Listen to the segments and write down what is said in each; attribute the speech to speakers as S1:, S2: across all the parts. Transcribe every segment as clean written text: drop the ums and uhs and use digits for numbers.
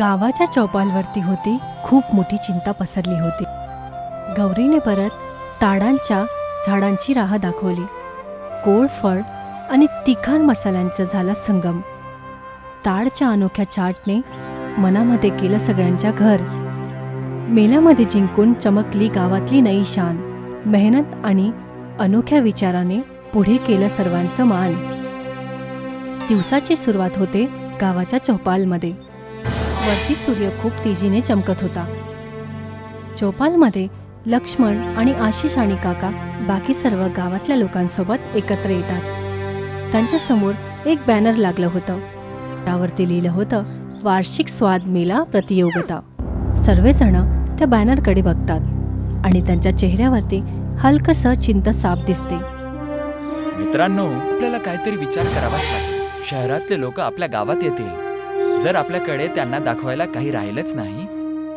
S1: गावाच्या चौपालवरती होती खूप मोठी चिंता पसरली होती. गौरीने परत ताडांच्या झाडांची राह दाखवली. गोड फळ आणि तिखट मसाल्यांचा झाला संगम. ताडच्या अनोख्या चाटने मनामध्ये केलं सगळ्यांच्या घर. मेल्यामध्ये जिंकून चमकली गावातली नई शान. मेहनत आणि अनोख्या विचाराने पुढे केलं सर्वांचं मान. दिवसाची सुरुवात होते गावाच्या चौपालमध्ये. वरती सूर्य खूप तेजीने चमकत होता. चौपालमध्ये लक्ष्मण आणि आशिष आणि काका बाकी सर्व गावातल्या लोकांसोबत एकत्र येतात. त्यांच्यासमोर एक बॅनर लागलं होतं. त्यावरती लिहिलं होतं, वार्षिक स्वाद मेला प्रतियोगिता. सर्वजण त्या बॅनरकडे बघतात आणि त्यांच्या चेहऱ्यावरती हलकसं चिंता साप दिसते.
S2: मित्रांनो, आपल्याला काहीतरी विचार करावाच लागेल. शहरातले लोक आपल्या गावात येतील. जर आपल्याकडे त्यांना दाखवायला काही राहिलंच नाही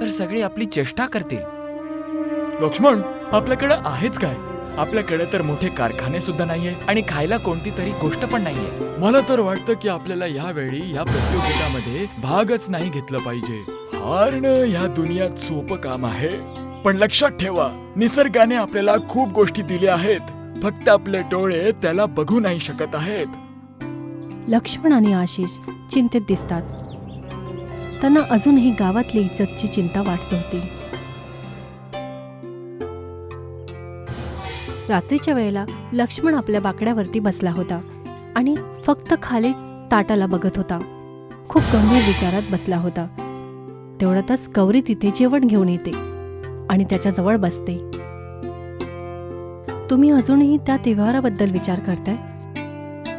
S2: तर सगळे आपली चेष्टा करतील. लक्ष्मण, आपल्याकडे आहेच काय? आपल्याकडे तर मोठे कारखाने सुद्धा नाहीये आणि खायला कोणती तरी गोष्ट पण नाहीये. मला तर वाटतं की आपल्याला यावेळी या प्रतियोगितामध्ये भागच नाही घेतलं पाहिजे. हारणं या दुनियात सोपं काम आहे, पण लक्षात ठेवा, निसर्गाने आपल्याला खूप गोष्टी दिल्या आहेत. फक्त आपले डोळे त्याला बघू नाही शकत आहेत.
S1: लक्ष्मण आणि आशिष चिंतेत दिसतात. त्यांना अजूनही गावातली इज्जतची चिंता वाटत होती. रात्रीच्या वेळेला लक्ष्मण आपल्या बाकड्यावरती बसला होता आणि फक्त खाली ताटाला बघत होता. खूप गंभीर विचारात बसला होता. तेवढ्यातच गौरी तिथे जेवण घेऊन येते आणि त्याच्याजवळ बसते. तुम्ही अजूनही त्या त्योहाराबद्दल विचार करताय?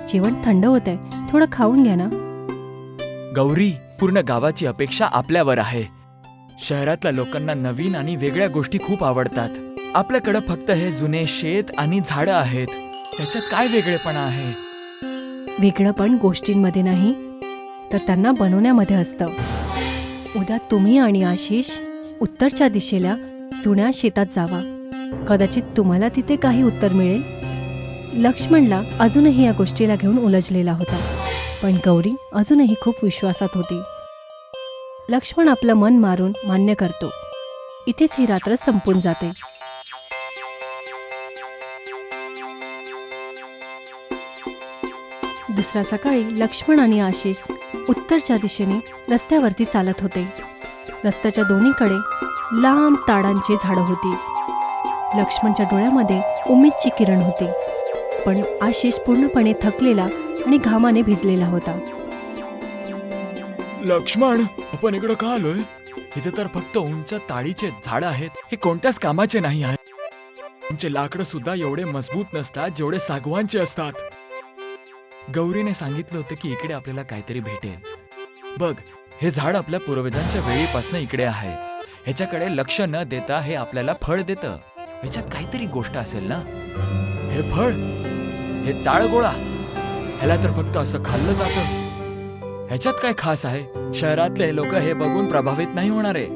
S1: जेवण थंड होत आहे, थोडं खाऊन घ्या ना.
S2: गौरी, पूर्ण गावाची अपेक्षा आपल्यावर आहे. शहरातल्या लोकांना नवीन आणि वेगळ्या गोष्टी खूप आवडतात. आपल्याकडे फक्त हे जुने शेत आणि झाडं आहेत. त्याच्यात काय वेगळेपणा आहे?
S1: वेगळं पण गोष्टींमध्ये नाही तर त्यांना बनवण्यामध्ये असतं. उद्या तुम्ही आणि आशिष उत्तरच्या दिशेला जुन्या शेतात जावा. कदाचित तुम्हाला तिथे काही उत्तर मिळेल. लक्ष्मणला अजूनही या गोष्टीला घेऊन उलझलेला होता, पण गौरी अजूनही खूप विश्वासात होती. लक्ष्मण आपलं मन मारून मान्य करतो. इथेच ही रात्र संपून जाते. दुसऱ्या सकाळी लक्ष्मण आणि आशिष उत्तरच्या दिशेने रस्त्यावरती चालत होते. रस्त्याच्या दोन्हीकडे लांब ताडांची झाडं होती. लक्ष्मणच्या डोळ्यामध्ये उमेदची किरण होती, पण आशिष पूर्णपणे थकलेला आणि घामाने भिजलेला होता.
S2: लक्ष्मण, आपण इकडं का आलोय? इथे तर फक्त उंच ताडीचे झाड आहेत. हे कोणत्याच कामाचे नाही आहे. तुमचे लाकडं सुद्धा एवढे मजबूत नसतात जेवढे सागवानचे असतात. गौरीने सांगितलं होतं की इकडे आपल्याला काहीतरी भेटेल. बघ, हे झाड आपल्या पूर्वजांच्या वेळीपासून इकडे आहे. ह्याच्याकडे लक्ष न देता हे आपल्याला फळ देतं. ह्याच्यात काहीतरी गोष्ट असेल ना. हे फळ, हे ताळगोळा, ह्याला तर फक्त असं खाल्लं जातं. ह्याच्यात काय खास आहे? शहरातले लोक हे बघून प्रभावित नाही होणारे.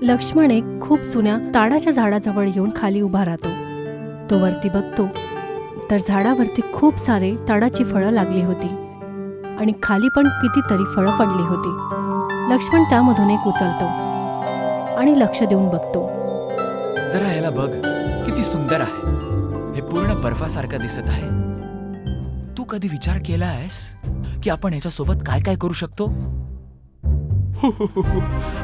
S1: लक्ष्मण एक खूप जुन्या ताडाच्या झाडाजवळ येऊन खाली उभा राहतो. तो वरती बघतो तर झाडावरती खूप सारे ताडाची फळं लागली होती आणि खाली पण कितीतरी फळं पडली होती. लक्ष्मण त्यामधून एक उचलतो आणि लक्ष देऊन बघतो.
S2: जरा ह्याला बघ, किती सुंदर आहे. हे पूर्ण बर्फासारखं दिसत आहे. तू कधी विचार केला आहेस की आपण ह्याच्यासोबत काय काय करू शकतो?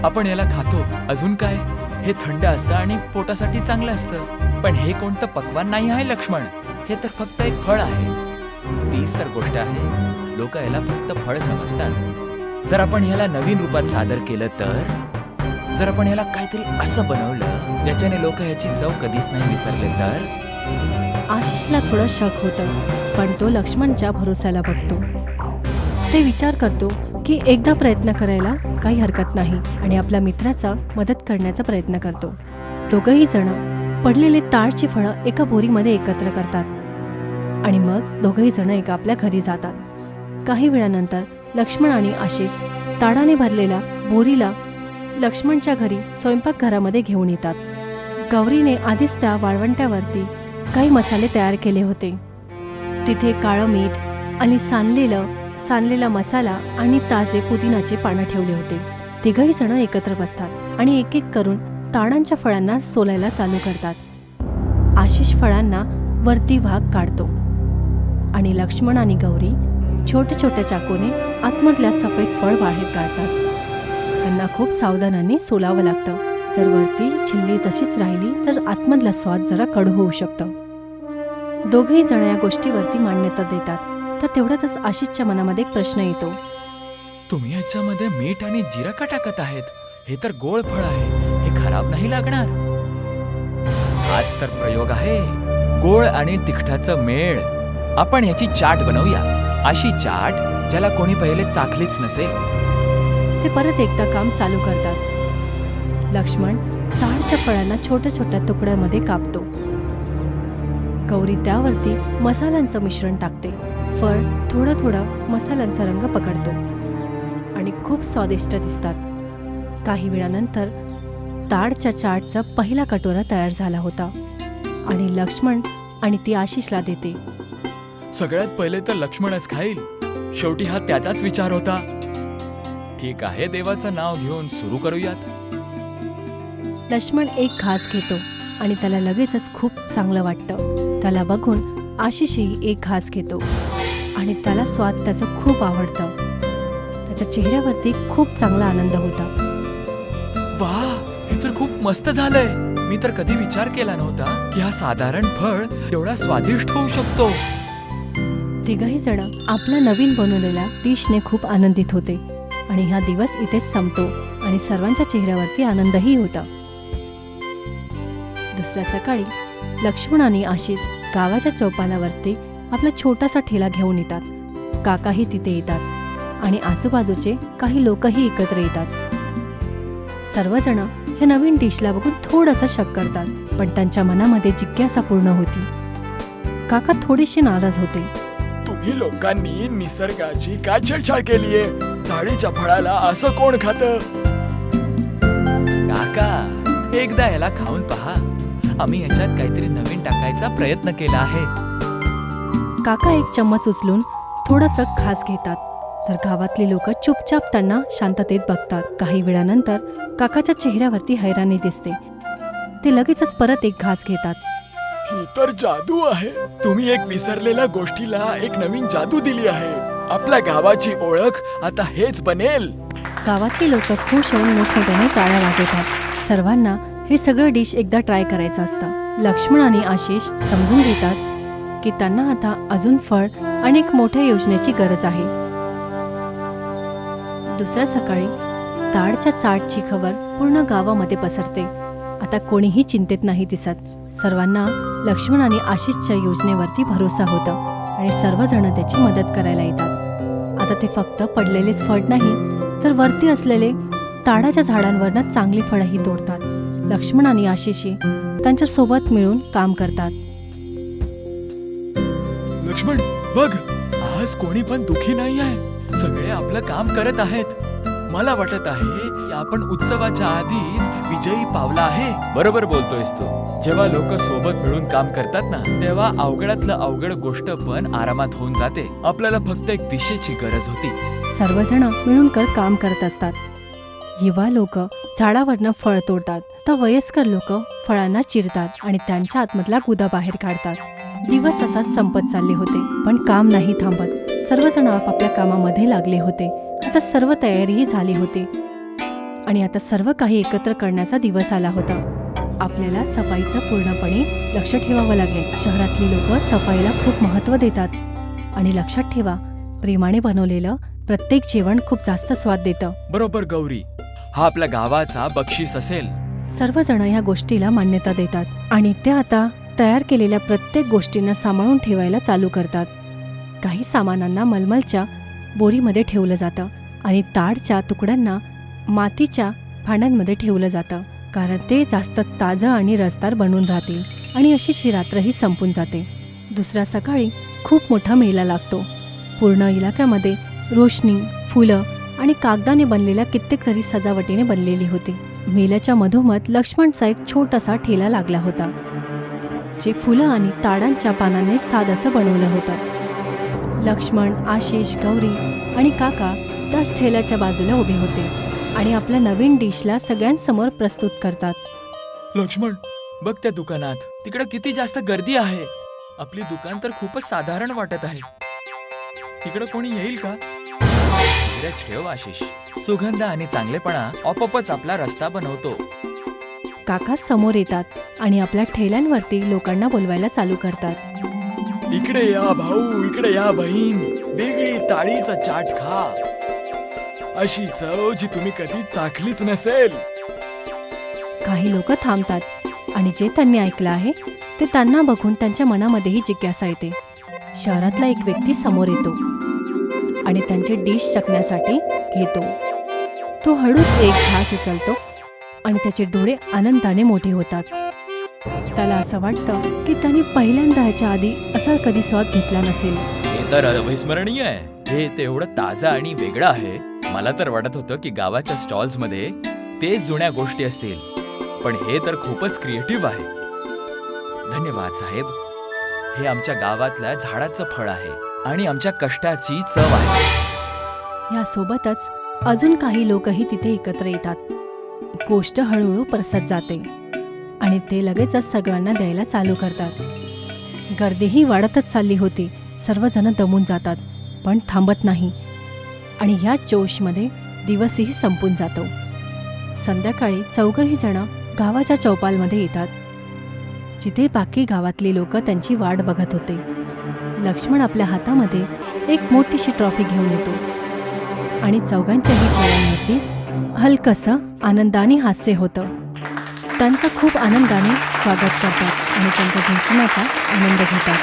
S2: आपण याला खातो, अजून काय? हे थंड असतं आणि पोटासाठी चांगलं असतं. पण हे कोणतं पक्वान नाही आहे लक्ष्मण. हे तर फक्त एक फळ आहे. तीच तर गोष्ट आहे, लोक याला फक्त फळ समजतात. जर आपण ह्याला नवीन रूपात सादर केलं तर, जर आपण ह्याला काहीतरी असं बनवलं ज्याच्याने लोक ह्याची चव कधीच नाही विसरले तर.
S1: आशिषला थोडं शक होतं, पण तो लक्ष्मणच्या भरोसाला बघतो. ते विचार करतो की एकदा प्रयत्न करायला काही हरकत नाही आणि आपल्या मित्राचा मदत करण्याचा प्रयत्न करतो. दोघंही जण पडलेले ताडची फळं एका बोरीमध्ये एकत्र करतात आणि मग दोघंही जण एका आपल्या घरी जातात. काही वेळानंतर लक्ष्मण आणि आशिष ताडाने भरलेल्या बोरीला लक्ष्मणच्या घरी स्वयंपाकघरामध्ये घेऊन येतात. गौरीने आधीच त्या वाळवंट्यावरती काही मसाले तयार केले होते. तिथे काळं मीठ आणि सांडलेला मसाला आणि ताजे पुदिनाचे पानं ठेवले होते. तिघही जण एकत्र बसतात आणि एक एक करून ताडांच्या फळांना सोलायला चालू करतात. आशिष फळांना वरती भाग काढतो आणि लक्ष्मण आणि गौरी छोट्या छोट्या चाकूने आतमधल्या सफेद फळ बाहेर काढतात. त्यांना खूप सावधानाने सोलावं लागतं. जर वरती छिल्ली तशीच राहिली तर आतमधला स्वाद जरा कडू होऊ शकतं. दोघेही जण या गोष्टीवरती मान्यता देतात. तर तेवढ्यातच आशिषच्या मनामध्ये एक प्रश्न येतो.
S2: तुम्ही याच्यामध्ये मीठ आणि जिरा का टाकत आहेत? हे तर गोड फळ आहे, हे खराब नाही लागणार. हाच तर प्रयोग आहे, गोड आणि तिखटाचं मेळ. आपण याची चाट बनवूया, अशी चाट ज्याला कोणी पहिले चाखलीच नसेल.
S1: ते परत एकदा काम चालू करतात. लक्ष्मण ताडच्या फळांना छोट्या छोट्या तुकड्यामध्ये कापतो. गौरी त्यावरती मसाल्यांचं मिश्रण टाकते. फळ थोडं थोडं मसाल्यांचा रंग पकडतो आणि खूप स्वादिष्ट दिसतात. काही वेळानंतर ताडच्या चाटचा पहिला कटोरा तयार झाला होता आणि लक्ष्मण आणि ती आशिषला देते.
S2: सगळ्यात पहिले तर लक्ष्मणच खाईल, शेवटी हा त्याचाच विचार होता. ठीक आहे, देवाचं नाव घेऊन सुरू करूयात.
S1: लक्ष्मण एक घास घेतो आणि त्याला लगेचच खूप चांगलं वाटतं. त्याला बघून आशिषही एक घास घेतो आणि त्याला स्वाद त्याचं खूप आवडतं. त्याच्या चेहऱ्यावरती खूप चांगला आनंद होता.
S2: वाह, हे तर खूप मस्त झालंय. मी तर कधी विचार केला नव्हता की हा साधारण फळ एवढा स्वादिष्ट होऊ शकतो.
S1: तिघही जण आपल्या नवीन बनवलेल्या डिशने खूप आनंदित होते आणि हा दिवस इथेच संपतो आणि सर्वांच्या चेहऱ्यावरती आनंदही होता. दुसऱ्या सकाळी लक्ष्मण आणि आशिष गावाच्या चौपालावरती आपला छोटासा ठेला घेऊन येतात. काकाही तिथे येतात आणि आजूबाजूचे काही लोकही एकत्र येतात. सर्वजण हे नवीन डिशला बघून थोडंसं शक करतात, पण त्यांच्या मनामध्ये जिज्ञासा पूर्ण होती. काका थोडेसे नाराज होते.
S2: तुम्ही लोकांनी निसर्गाची काय छेडछाड केलीये? ताडीच्या फळाला असं कोण खातं? काका, एकदा याला खाऊन पहा. आम्ही याच्यात काहीतरी नवीन टाकायचा प्रयत्न केला आहे.
S1: काका एक चम्मच उचलून थोडंसं घास घेतात, तर गावातली लोक चुपचाप त्यांना शांततेत बघतात. काही वेळानंतर काकाच्या चेहऱ्यावरती हैराणी दिसते. ते लगेचच परत एक घास घेतात.
S2: ही तर जादू आहे. तुम्ही एक विसरलेल्या गोष्टीला एक नवीन जादू दिली आहे. आपल्या गावाची ओळख आता हेच बनेल.
S1: गावातली लोक खुश होऊन मोठमोठ्याने टाळ्या वाजवतात. सर्वांना हे सगळं डिश एकदा ट्राय करायचं असतं. लक्ष्मण आणि आशिष समजून घेतात की त्यांना आता अजून फळ आणि एक मोठ्या योजनेची गरज आहे. दुसऱ्या सकाळी ताडच्या चाटची खबर पूर्ण गावामध्ये पसरते. आता कोणीही चिंतेत नाही दिसत. सर्वांना लक्ष्मण आणि आशिषच्या योजनेवरती भरोसा होता आणि सर्वजण त्याची मदत करायला येतात. आता ते फक्त पडलेलेच फळ नाही, तर वरती असलेले ताडाच्या झाडांवरनं चांगली फळंही तोडतात. लक्ष्मण आणि आशिषही त्यांच्या सोबत मिळून काम करतात.
S2: लक्ष्मण, बघ, आज कोणी पण दुखी नाही आहे. सगळे आपलं काम करत आहेत. मला वाटत आहे की आपण उत्सवाच्या आधीच विजयी पावला आहे. बरोबर बोलतोयस तू. जेव्हा लोक सोबत मिळून काम करतात ना, तेव्हा अवघडातलं अवघड गोष्ट पण आरामात होऊन जाते. आपल्याला फक्त एक दिशेची गरज होती.
S1: सर्वजण मिळून काम करत असतात. युवा लोक झाडावरनं फळ तोडतात, तर वयस्कर लोक फळांना चिरतात आणि त्यांच्या आतमधला गुदा बाहेर काढतात. दिवस असाच संपत चालले होते, पण काम नाही थांबत. सर्वजण आपापल्या कामामध्ये लागले होते. आता सर्व तयारीही झाली होती आणि आता सर्व काही एकत्र करण्याचा दिवस आला होता. आपल्याला सफाईचं पूर्णपणे लक्ष ठेवावं लागेल. शहरातली लोक सफाईला खूप महत्त्व देतात आणि लक्षात ठेवा, प्रेमाने बनवलेलं प्रत्येक जेवण खूप जास्त स्वाद देतं.
S2: बरोबर गौरी, हा आपल्या गावाचा बक्षीस असेल.
S1: सर्वजण ह्या गोष्टीला मान्यता देतात आणि ते आता तयार केलेल्या प्रत्येक गोष्टींना सांभाळून ठेवायला चालू करतात. काही सामानांना मलमलच्या बोरीमध्ये ठेवलं जातं आणि ताडच्या तुकड्यांना मातीच्या भांड्यांमध्ये ठेवलं जातं, कारण ते जास्त ताजं आणि रसदार बनून राहतील. आणि अशी रात्रही संपून जाते. दुसऱ्या सकाळी खूप मोठा मेला लागतो. पूर्ण इलाक्यामध्ये रोशनी, फुलं आणि कागदाने बनलेल्या कित्येक तरी सजावटीने बनलेली होती. मेल्याच्या मधोमध लक्ष्मणचा एक छोटासा ठेला लागला होता, जे फुलं आणि ताडांच्या पानांनी साधंसं बनवलं होतं. लक्ष्मण, आशिष, गौरी आणि काका त्याच ठेल्याच्या बाजूला उभे होते. आणि आपल्या नवीन डिशला सगळ्यांसमोर प्रस्तुत करतात.
S2: लक्ष्मण, बघ त्या दुकानात तिकडे किती जास्त गर्दी आहे. आपली दुकान तर खूपच साधारण वाटत आहे. इकडे कोणी येईल का? धीरज ठेव आशिष. सुगंध आणि चांगलेपणा आपोआपच आपला रस्ता बनवतो.
S1: काका समोर येतात आणि आपल्या ठेल्यांवरती लोकांना बोलवायला चालू करतात.
S2: इकडे या भाऊ, इकडे या बहीण, वेगळी ताळीचा चाट खा. अशी चव जी तुम्ही कधी चाखलीच नसेल.
S1: काही लोक थांबतात आणि जे त्यांनी ऐकलं आहे ते त्यांना बघून त्यांच्या मनामध्येही जिज्ञासा येते. शहरातला एक व्यक्ती समोर येतो आणि त्यांचे डिश चखण्यासाठी घेतो. तो हळूच एक घास उचलतो आणि त्याचे डोळे आनंदाने मोठे होतात. त्याला असं वाटतं की त्यांनी पहिल्यांदा ह्याच्या आधी असा कधी स्वाद घेतला नसेल.
S2: हे तर अविस्मरणीय आहे. हे तेवढं ताजं आणि वेगळं आहे. मला तर वाटत होतं की गावाच्या स्टॉल्स मध्ये तेच जुन्या गोष्टी असतील, पण हे तर खूपच क्रिएटिव्ह आहे. धन्यवाद साहेब. हे आमच्या गावातल्या झाडाचं फळ आहे आणि आमच्या कष्टाची चव आहे.
S1: यासोबतच अजून काही लोकही तिथे एकत्र येतात. गोष्ट हळूहळू पसरत जाते आणि ते लगेचच सगळ्यांना द्यायला चालू करतात. गर्दीही वाढतच चालली होती. सर्वजण दमून जातात पण थांबत नाही आणि ह्या जोशमध्ये दिवसही संपून जातो. संध्याकाळी चौघही जण गावाच्या चौपालमध्ये येतात, जिथे बाकी गावातली लोक त्यांची वाट बघत होते. लक्ष्मण आपल्या हातामध्ये एक मोठीशी ट्रॉफी घेऊन येतो आणि चौघांच्याही चेहऱ्यांवरती हलकसं आनंदाने हास्य होतं. त्यांचं खूप आनंदाने स्वागत करतात आणि त्यांच्या जिंकण्याचा आनंद घेतात.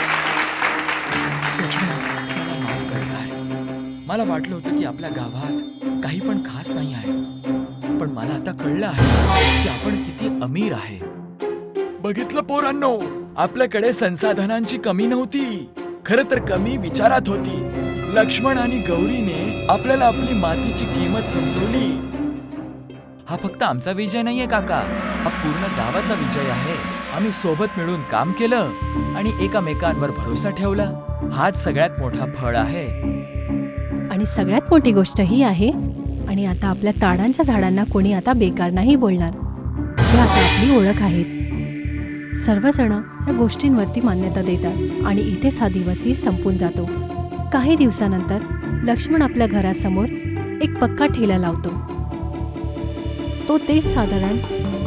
S2: लक्ष्मण, मला माफ करा आहे. मला वाटलं होतं की आपल्या गावात काही पण खास नाही आहे, पण मला आता कळलं आहे की आपण किती अमीर आहे. बघितलं पोरांनो, आपल्याकडे संसाधनांची कमी नव्हती, खरं तर कमी विचारात होती. लक्ष्मण आणि गौरीने आपल्याला आपली मातीची किंमत समजवली. हा फक्त आमचा विजय नाहीये काका, हा पूर्ण गावाचा विजय आहे. आम्ही सोबत मिळून काम केलं आणि एकामेकांवर भरोसा ठेवला. हाच सगळ्यात मोठा फळ आहे.
S1: आणि सगळ्यात मोठी गोष्ट ही आहे, आणि आता आपल्या ताडांच्या झाडांना कोणी आता बेकार नाही बोलणार. हे आता आपली ओळख आहेत. सर्वजण या गोष्टींवरती मान्यता देतात आणि इथेच हा दिवसही संपून जातो. काही दिवसानंतर लक्ष्मण आपल्या घरासमोर एक पक्का ठेला लावतो. तो तेच साधारण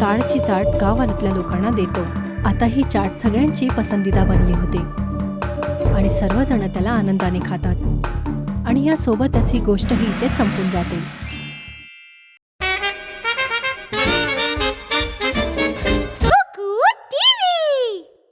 S1: ताडची चाट गावातल्या लोकांना देतो. आता ही चाट सगळ्यांची पसंदीदा बनली होती आणि सर्वजण त्याला आनंदाने खातात आणि यासोबतच ही गोष्टही इथे संपून जाते.